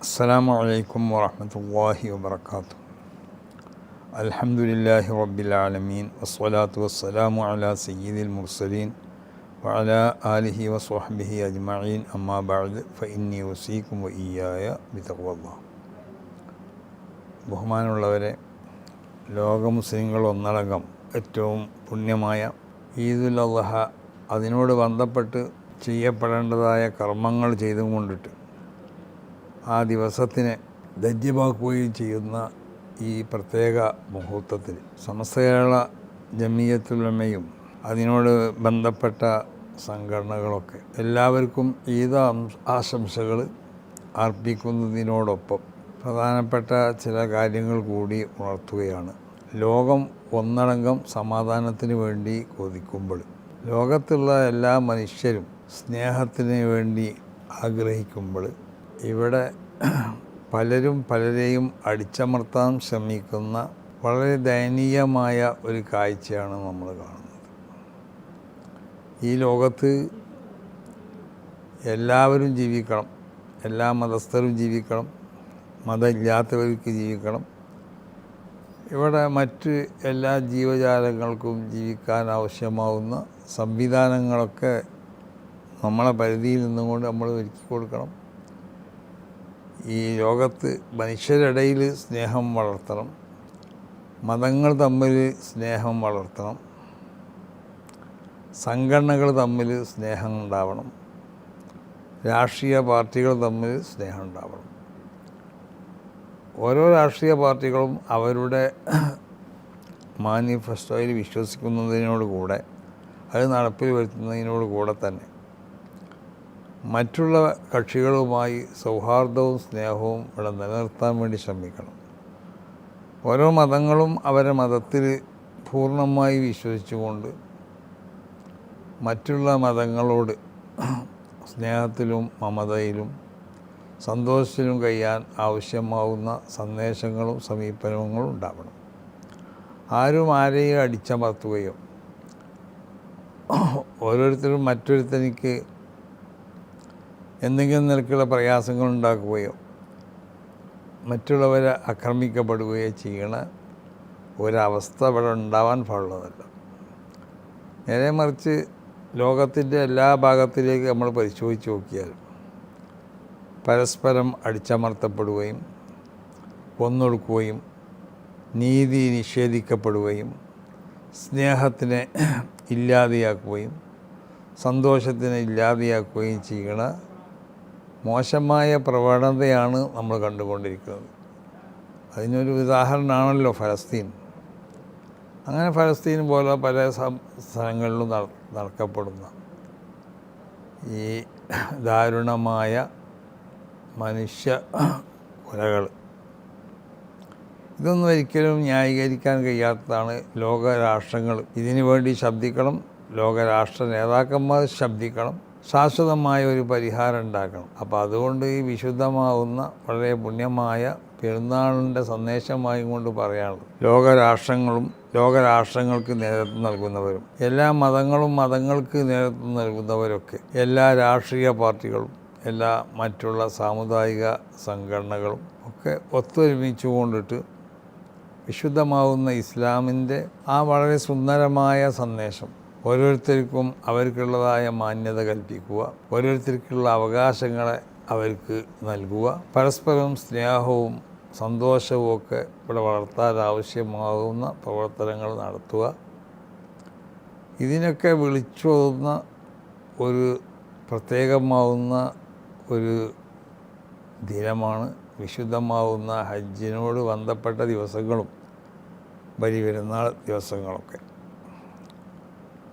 അസ്സലാമു അലൈക്കും വറഹ്മത്തുള്ളാഹി വബറകാതുഹു. അൽഹംദുലില്ലാഹി റബ്ബിൽ ആലമീൻ വസ്സലാത്തു വസ്സലാമു അലാ സയ്യിദിൽ മുർസലീൻ വഅലാ ആലിഹി വസ്വഹ്ബിഹി അജ്മഈൻ. അമ്മാ ബഅദ് ഫഇന്നി ഉസീകും വഇയ്യായ ബിതഖ്വല്ലാഹ്. ബഹുമാനമുള്ളവരെ, ലോക മുസ്ലിങ്ങൾ ഒന്നടങ്കം ഏറ്റവും പുണ്യമായ ഈദുൽ അദ്ഹ, അതിനോട് ബന്ധപ്പെട്ട് ചെയ്യപ്പെടേണ്ടതായ കർമ്മങ്ങൾ ചെയ്തുകൊണ്ടിട്ട് ആ ദിവസത്തിനെ ധന്യമാക്കുകയും ചെയ്യുന്ന ഈ പ്രത്യേക മുഹൂർത്തത്തിൽ സമസ്ത കേരള ജമിയത്തുൽ ഉലമയും അതിനോട് ബന്ധപ്പെട്ട സംഘടനകളൊക്കെ എല്ലാവർക്കും ഈദ് ആശംസകൾ അർപ്പിക്കുന്നതിനോടൊപ്പം പ്രധാനപ്പെട്ട ചില കാര്യങ്ങൾ കൂടി ഉണർത്തുകയാണ്. ലോകം ഒന്നടങ്കം സമാധാനത്തിന് വേണ്ടി കൊതിക്കുമ്പോൾ, ലോകത്തുള്ള എല്ലാ മനുഷ്യരും സ്നേഹത്തിന് വേണ്ടി ആഗ്രഹിക്കുമ്പോൾ, ഇവിടെ പലരും പലരെയും അടിച്ചമർത്താൻ ശ്രമിക്കുന്ന വളരെ ദയനീയമായ ഒരു കാഴ്ചയാണ് നമ്മൾ കാണുന്നത്. ഈ ലോകത്ത് എല്ലാവരും ജീവിക്കണം, എല്ലാ മതസ്ഥരും ജീവിക്കണം, മതമില്ലാത്തവർക്ക് ജീവിക്കണം. ഇവിടെ മറ്റ് എല്ലാ ജീവജാലങ്ങൾക്കും ജീവിക്കാൻ ആവശ്യമാവുന്ന സംവിധാനങ്ങളൊക്കെ നമ്മളെ പരിധിയിൽ നിന്നുകൊണ്ട് നമ്മൾ ഒരുക്കി കൊടുക്കണം. ഈ ലോകത്ത് മനുഷ്യരിടയിൽ സ്നേഹം വളർത്തണം, മതങ്ങൾ തമ്മിൽ സ്നേഹം വളർത്തണം, സംഘടനകൾ തമ്മിൽ സ്നേഹം ഉണ്ടാവണം, രാഷ്ട്രീയ പാർട്ടികൾ തമ്മിൽ സ്നേഹം ഉണ്ടാവണം. ഓരോ രാഷ്ട്രീയ പാർട്ടികളും അവരുടെ മാനിഫെസ്റ്റോയിൽ വിശ്വസിക്കുന്നതിനോടുകൂടെ അത് നടപ്പിൽ വരുത്തുന്നതിനോടുകൂടെ തന്നെ മറ്റുള്ള കക്ഷികളുമായി സൗഹാർദ്ദവും സ്നേഹവും ഇവിടെ നിലനിർത്താൻ വേണ്ടി ശ്രമിക്കണം. ഓരോ മതങ്ങളും അവരുടെ മതത്തിൽ പൂർണ്ണമായി വിശ്വസിച്ചുകൊണ്ട് മറ്റുള്ള മതങ്ങളോട് സ്നേഹത്തിലും മമതയിലും സന്തോഷത്തിലും കഴിയാൻ ആവശ്യമാവുന്ന സന്ദേശങ്ങളും സമീപനങ്ങളും ഉണ്ടാവണം. ആരും ആരെയും അടിച്ചമർത്തുകയോ ഓരോരുത്തരും മറ്റൊരുത്തനിക്ക് എന്തെങ്കിലും നിലക്കുള്ള പ്രയാസങ്ങൾ ഉണ്ടാക്കുകയോ മറ്റുള്ളവരെ ആക്രമിക്കപ്പെടുകയോ ചെയ്യണ ഒരവസ്ഥ ഇവിടെ ഉണ്ടാവാൻ പാടുള്ളതല്ല. നേരെ മറിച്ച് ലോകത്തിൻ്റെ എല്ലാ ഭാഗത്തിലേക്ക് നമ്മൾ പരിശോധിച്ച് നോക്കിയാൽ പരസ്പരം അടിച്ചമർത്തപ്പെടുകയും കൊന്നൊടുക്കുകയും നീതി നിഷേധിക്കപ്പെടുകയും സ്നേഹത്തിനെ ഇല്ലാതെയാക്കുകയും സന്തോഷത്തിനെ ഇല്ലാതെയാക്കുകയും ചെയ്യണ മോശമായ പ്രവണതയാണ് നമ്മൾ കണ്ടുകൊണ്ടിരിക്കുന്നത്. അതിനൊരു ഉദാഹരണമാണല്ലോ ഫലസ്തീൻ. അങ്ങനെ ഫലസ്തീൻ പോലെ പല സ്ഥലങ്ങളിലും നടക്കപ്പെടുന്ന ഈ ദാരുണമായ മനുഷ്യ കൊലകൾ, ഇതൊന്നും ഒരിക്കലും ന്യായീകരിക്കാൻ കഴിയാത്തതാണ്. ലോകരാഷ്ട്രങ്ങൾ ഇതിനു വേണ്ടി ശബ്ദിക്കണം, ലോകരാഷ്ട്ര നേതാക്കന്മാർ ശബ്ദിക്കണം, ശാശ്വതമായ ഒരു പരിഹാരം ഉണ്ടാക്കണം. അപ്പോൾ അതുകൊണ്ട് ഈ വിശുദ്ധമാവുന്ന വളരെ പുണ്യമായ പെരുന്നാളിൻ്റെ സന്ദേശമായി കൊണ്ട് പറയാനുള്ളത്, ലോകരാഷ്ട്രങ്ങളും ലോകരാഷ്ട്രങ്ങൾക്ക് നേതൃത്വം നൽകുന്നവരും എല്ലാ മതങ്ങളും മതങ്ങൾക്ക് നേതൃത്വം നൽകുന്നവരൊക്കെ എല്ലാ രാഷ്ട്രീയ പാർട്ടികളും എല്ലാ മറ്റുള്ള സാമുദായിക സംഘടനകളും ഒക്കെ ഒത്തൊരുമിച്ചു കൊണ്ടിട്ട് വിശുദ്ധമാവുന്ന ഇസ്ലാമിൻ്റെ ആ വളരെ സുന്ദരമായ സന്ദേശം ഓരോരുത്തർക്കും അവർക്കുള്ളതായ മാന്യത കൽപ്പിക്കുക, ഓരോരുത്തർക്കുള്ള അവകാശങ്ങളെ അവർക്ക് നൽകുക, പരസ്പരം സ്നേഹവും സന്തോഷവും ഒക്കെ ഇവിടെ വളർത്താൻ ആവശ്യമാകുന്ന പ്രവർത്തനങ്ങൾ നടത്തുക. ഇതിനൊക്കെ വിളിച്ചോതുന്ന ഒരു പ്രത്യേകമാവുന്ന ഒരു ദിനമാണ് വിശുദ്ധമാവുന്ന ഹജ്ജിനോട് ബന്ധപ്പെട്ട ദിവസങ്ങളും ബലിപെരുന്നാൾ ദിവസങ്ങളൊക്കെ.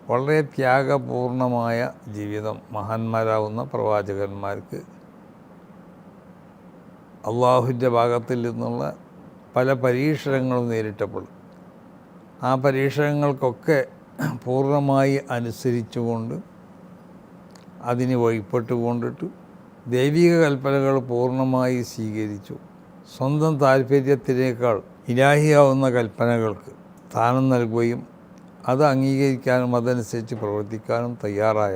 വളരെ ത്യാഗപൂർണമായ ജീവിതം മഹാന്മാരാവുന്ന പ്രവാചകന്മാർക്ക് അള്ളാഹുവിൻ്റെ ഭാഗത്തിൽ നിന്നുള്ള പല പരീക്ഷണങ്ങളും നേരിട്ടപ്പോൾ ആ പരീക്ഷണങ്ങൾക്കൊക്കെ പൂർണ്ണമായി അനുസരിച്ചുകൊണ്ട് അതിന് വഴിപ്പെട്ടുകൊണ്ടിട്ട് ദൈവിക കൽപ്പനകൾ പൂർണ്ണമായി സ്വീകരിച്ചു. സ്വന്തം താല്പര്യത്തിനേക്കാൾ ഇലാഹിയാവുന്ന കൽപ്പനകൾക്ക് സ്ഥാനം നൽകുകയും അത് അംഗീകരിക്കാനും അതനുസരിച്ച് പ്രവർത്തിക്കാനും തയ്യാറായ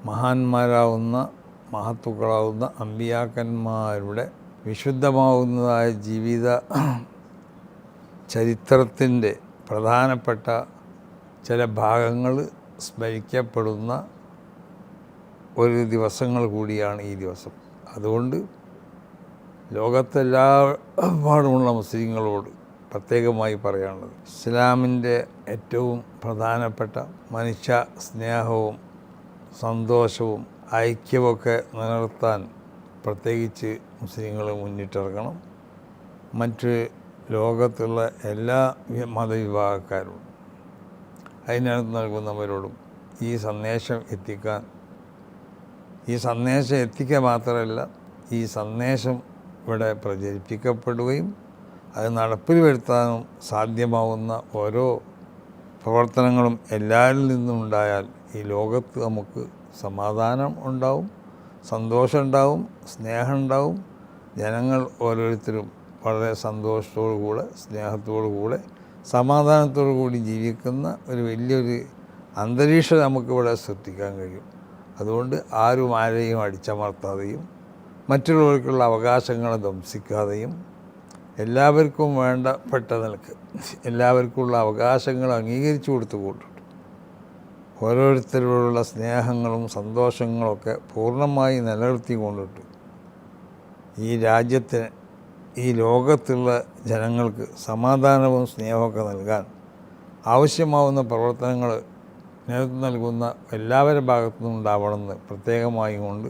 മഹാന്മാരാവുന്ന മഹത്തുക്കളാവുന്ന അമ്പിയാക്കന്മാരുടെ വിശുദ്ധമാവുന്നതായ ജീവിത ചരിത്രത്തിൻ്റെ പ്രധാനപ്പെട്ട ചില ഭാഗങ്ങൾ സ്മരിക്കപ്പെടുന്ന ഒരു ദിവസങ്ങൾ കൂടിയാണ് ഈ ദിവസം. അതുകൊണ്ട് ലോകത്തെല്ലാപാടുമുള്ള മുസ്ലിങ്ങളോട് പ്രത്യേകമായി പറയാനുള്ളത്, ഇസ്ലാമിൻ്റെ ഏറ്റവും പ്രധാനപ്പെട്ട മനുഷ്യ സ്നേഹവും സന്തോഷവും ഐക്യമൊക്കെ നിലനിർത്താൻ പ്രത്യേകിച്ച് മുസ്ലിങ്ങൾ മുന്നിട്ടിറങ്ങണം. മറ്റ് ലോകത്തുള്ള എല്ലാ മതവിഭാഗക്കാരോടും അതിനകത്ത് നൽകുന്നവരോടും ഈ സന്ദേശം എത്തിക്കാൻ, ഈ സന്ദേശം എത്തിക്കുക മാത്രമല്ല, ഈ സന്ദേശം ഇവിടെ പ്രചരിപ്പിക്കപ്പെടുകയും അത് നടപ്പിൽ വരുത്താനും സാധ്യമാവുന്ന ഓരോ പ്രവർത്തനങ്ങളും എല്ലാവരിൽ നിന്നും ഉണ്ടായാൽ ഈ ലോകത്ത് നമുക്ക് സമാധാനം ഉണ്ടാവും, സന്തോഷം ഉണ്ടാവും, സ്നേഹം ഉണ്ടാവും. ജനങ്ങൾ ഓരോരുത്തരും വളരെ സന്തോഷത്തോടു കൂടെ, സ്നേഹത്തോടു കൂടെ, സമാധാനത്തോടു കൂടി ജീവിക്കുന്ന ഒരു വലിയൊരു അന്തരീക്ഷം നമുക്കിവിടെ സൃഷ്ടിക്കാൻ കഴിയും. അതുകൊണ്ട് ആരും ആരെയും അടിച്ചമർത്താതെയും മറ്റുള്ളവർക്കുള്ള അവകാശങ്ങളെ ധ്വംസിക്കാതെയും എല്ലാവർക്കും വേണ്ടപ്പെട്ട നിലക്ക് എല്ലാവർക്കുമുള്ള അവകാശങ്ങൾ അംഗീകരിച്ചു കൊടുത്തുകൊണ്ടിട്ട് ഓരോരുത്തരോടുള്ള സ്നേഹങ്ങളും സന്തോഷങ്ങളൊക്കെ പൂർണ്ണമായി നിലനിർത്തിക്കൊണ്ടിട്ട് ഈ രാജ്യത്തിന്, ഈ ലോകത്തുള്ള ജനങ്ങൾക്ക് സമാധാനവും സ്നേഹമൊക്കെ നൽകാൻ ആവശ്യമാവുന്ന പ്രവർത്തനങ്ങൾ നേതൃത്വം നൽകുന്ന എല്ലാവരുടെ ഭാഗത്തുനിന്നും ഉണ്ടാവണമെന്ന് പ്രത്യേകമായി കൊണ്ട്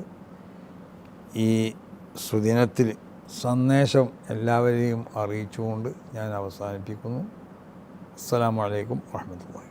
ഈ സുദിനത്തിൽ സന്ദേശം എല്ലാവരെയും അറിയിച്ചുകൊണ്ട് ഞാൻ അവസാനിപ്പിക്കുന്നു. അസ്സലാമു അലൈക്കും വറഹ്മത്തുള്ളാഹി.